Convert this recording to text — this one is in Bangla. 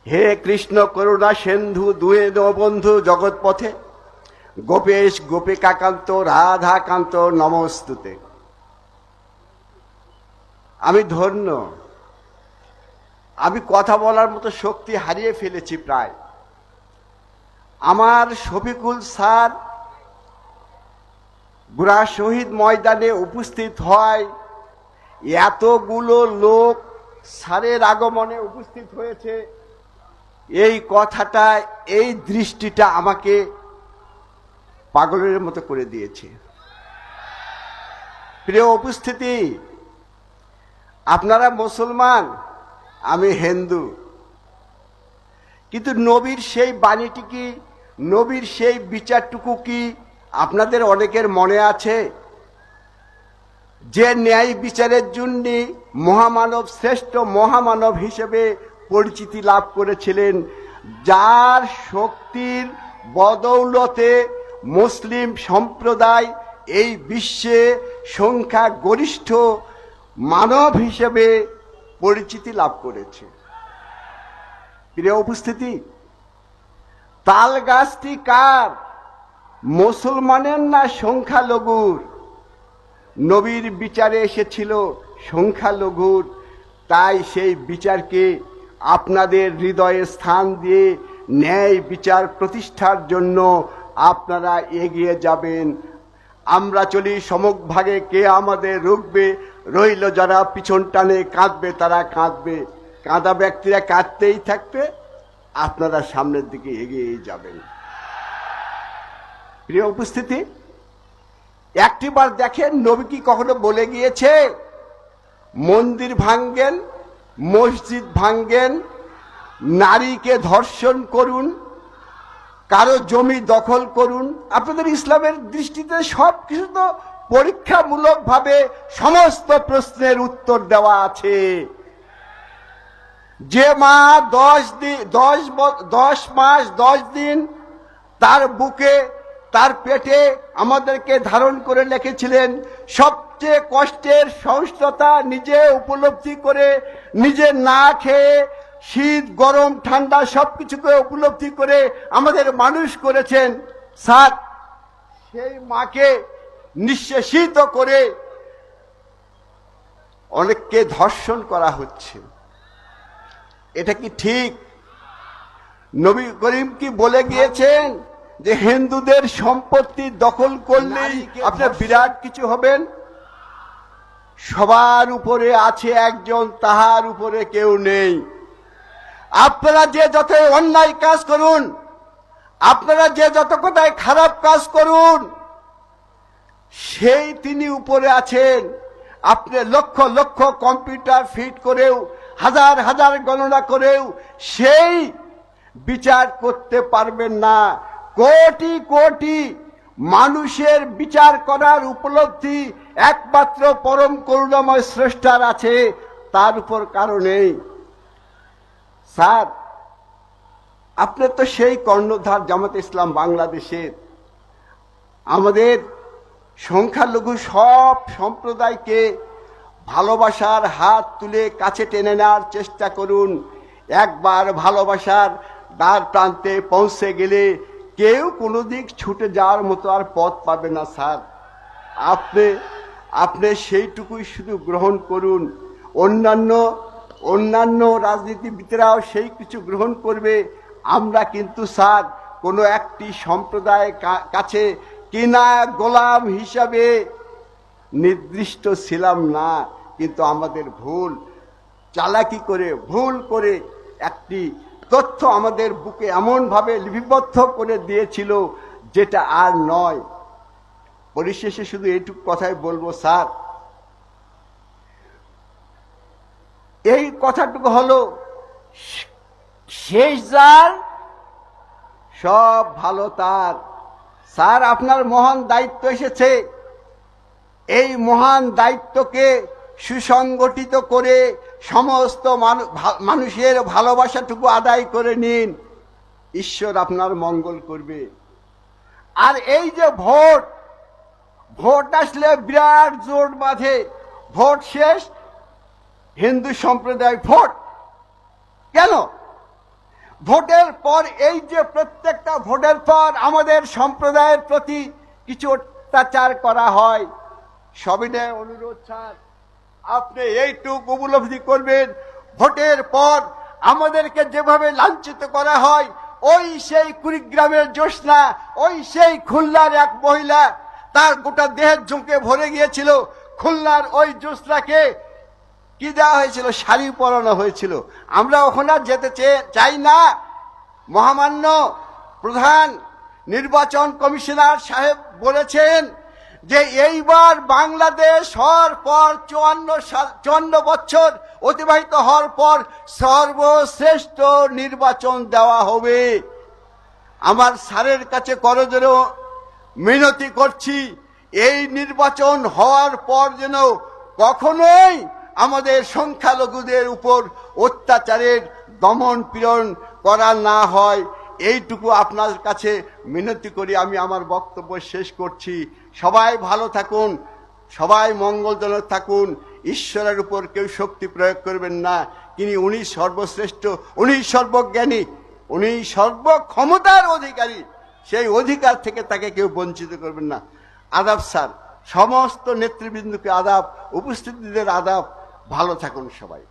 হে কৃষ্ণ করুণা সিন্ধু দুয়ে বন্ধু জগৎপথে, গোপেশ গোপিকাকান্ত রাধাকান্ত নমস্তুতে। আমি ধন্য, আমি কথা বলার মতো শক্তি হারিয়ে ফেলেছি প্রায়। আমার শফিকুল স্যার বুড়া শহীদ ময়দানে উপস্থিত হয়, এতগুলো লোক স্যারের আগমনে উপস্থিত হয়েছে, এই কথাটা, এই দৃষ্টিটা আমাকে পাগলের মতো করে দিয়েছে। প্রিয় উপস্থিতি, আপনারা মুসলমান, আমি হিন্দু, কিন্তু নবীর সেই বাণীটি কি, নবীর সেই বিচারটুকু কি আপনাদের অনেকের মনে আছে? যে ন্যায় বিচারের জন্য মহামানব, শ্রেষ্ঠ মহামানব হিসেবে পরিচিতি লাভ করেছিলেন, যার শক্তির বদৌলতে মুসলিম সম্প্রদায় এই বিশ্বে সংখ্যা গরিষ্ঠ মানব হিসেবে পরিচিতি লাভ করেছে। প্রিয় উপস্থিতি, তাল গাছটি কার? মুসলমানের না সংখ্যালঘুর? নবীর বিচারে এসেছিল সংখ্যালঘুর, তাই সেই বিচারকে আপনাদের হৃদয়ে স্থান দিয়ে ন্যায় বিচার প্রতিষ্ঠার জন্য আপনারা এগিয়ে যাবেন। আমরা চলি সমভাগে, কে আমাদের রুখবে? রইল যারা পিছন টানে, কাঁদবে তারা কাঁদবে, কাঁদা ব্যক্তিরা কাঁদতেই থাকবে, আপনারা সামনের দিকে এগিয়ে যাবেন। প্রিয় উপস্থিতি, একটিবার দেখেন, নবী কি কখনো বলে গিয়েছে মন্দির ভাঙ্গেন, মসজিদ ভাঙ্গেন, নারীকে ধর্ষণ করুন, কারো জমি দখল করুন? আপনাদের ইসলামের দৃষ্টিতে সব কিছু তো পরীক্ষামূলক ভাবে সমস্ত প্রশ্নের উত্তর দেওয়া আছে। যে মা 10 মাস 10 দিন তার বুকে, তার পেটে আমাদেরকে ধারণ করে রেখেছিলেন, সবচেয়ে কষ্টের সহিষ্ণুতা নিজে উপলব্ধি করে, নিজে না খেয়ে শীত গরম ঠান্ডা সবকিছুকে উপলব্ধি করে আমাদের মানুষ করেছেন, স্যার সেই মাকে নিঃশেষিত করে অনেককে ধর্ষণ করা হচ্ছে। এটা কি ঠিক? নবী করিম কি বলে গিয়েছেন যে হিন্দুদের সম্পত্তি দখল করলেই আপনি বিরাট কিছু হবেন? সবার উপরে আছে একজন, তাহার উপরে কেউ নেই। আপনারা যে যত অন্যায় কাজ করুন, আপনারা যে যত কোথায় খারাপ কাজ করুন, সেই তিনি উপরে আছেন। আপনি লক্ষ লক্ষ কম্পিউটার ফিট করেও, হাজার হাজার গণনা করেও সেই বিচার করতে পারবেন না। কোটি কোটি মানুষের বিচার করার উপলব্ধি একমাত্র পরম করুণাময় স্রষ্টার আছে, তার উপর কারো নেই। স্যার, আপনি তো সেই কর্ণধার জামাতে ইসলাম বাংলাদেশের। আমাদের সংখ্যালঘু সব সম্প্রদায়কে ভালোবাসার হাত তুলে কাছে টেনে নেওয়ার চেষ্টা করুন। একবার ভালোবাসার দ্বার প্রান্তে পৌঁছে গেলে কেউ কোনো দিক ছুটে যাওয়ার মতো আর পথ পাবে না। স্যার, আপনি সেইটুকুই শুধু গ্রহণ করুন। অন্যান্য রাজনীতিবিদরাও সেই কিছু গ্রহণ করবে। আমরা কিন্তু স্যার কোনো একটি সম্প্রদায়ের কাছে কিনা গোলাম হিসাবে নির্দিষ্ট ছিলাম না, কিন্তু আমাদের চালাকি করে, ভুল করে একটি তথ্য আমাদের বুকে এমনভাবে লিপিবদ্ধ করে দিয়েছিল যেটা আর নয়। পরিশেষে শুধু এইটুকু কথাই বলবো, স্যার, এই কথাটুকু হলো, শেষ যার সব ভালো তার। স্যার, আপনার মহান দায়িত্ব এসেছে, এই মহান দায়িত্বকে সুসংগঠিত করে সমস্ত মানুষের ভালোবাসাটুকু আদায় করে নিন, ঈশ্বর আপনার মঙ্গল করবে। আর এই যে ভোট আসলে বিরাট জোট বাঁধে, ভোট শেষ, হিন্দু সম্প্রদায় ভোট কেন? ভোটের পর এই যে প্রত্যেকটা ভোটের পর আমাদের সম্প্রদায়ের প্রতি কিছু অত্যাচার করা হয়, সবিনয় অনুরোধ স্যার, আপনি এইটুকু উপলব্ধি করবেন, ভোটের পর আমাদেরকে যেভাবে লাঞ্ছিত করা হয়, ওই সেই কুড়িগ্রামের জ্যোৎস্না, ওই সেই খুলনার এক মহিলা, তার গোটা দেহের ঝুঁকে ভরে গিয়েছিল। খুলনার ওই জ্যোৎস্নাকে কি দেওয়া হয়েছিল? শাড়ি পরানো হয়েছিল। আমরা ওখানে আর যেতে চাই না। মহামান্য প্রধান নির্বাচন কমিশনার সাহেব বলেছেন যে এইবার বাংলাদেশ হওয়ার পর 54 বছর অতিবাহিত হওয়ার পর সর্বশ্রেষ্ঠ নির্বাচন দেওয়া হবে। আমার স্যারের কাছে করজোড়ে মিনতি করছি, এই নির্বাচন হওয়ার পর যেন কখনোই আমাদের সংখ্যালঘুদের উপর অত্যাচারের দমন পীড়ন করা না হয়, এইটুকু আপনার কাছে মিনতি করি আমি আমার বক্তব্য শেষ করছি। সবাই ভালো থাকুন, সবাই মঙ্গলজনক থাকুন। ঈশ্বরের উপর কেউ শক্তি প্রয়োগ করবেন না। উনি সর্বশ্রেষ্ঠ, উনি সর্বজ্ঞানী, উনি সর্বক্ষমতার অধিকারী। সেই অধিকার থেকে তাকে কেউ বঞ্চিত করবেন না। আদাব স্যার, সমস্ত নেতৃবৃন্দকে আদাব, উপস্থিতিদের আদাব। ভালো থাকুন সবাই।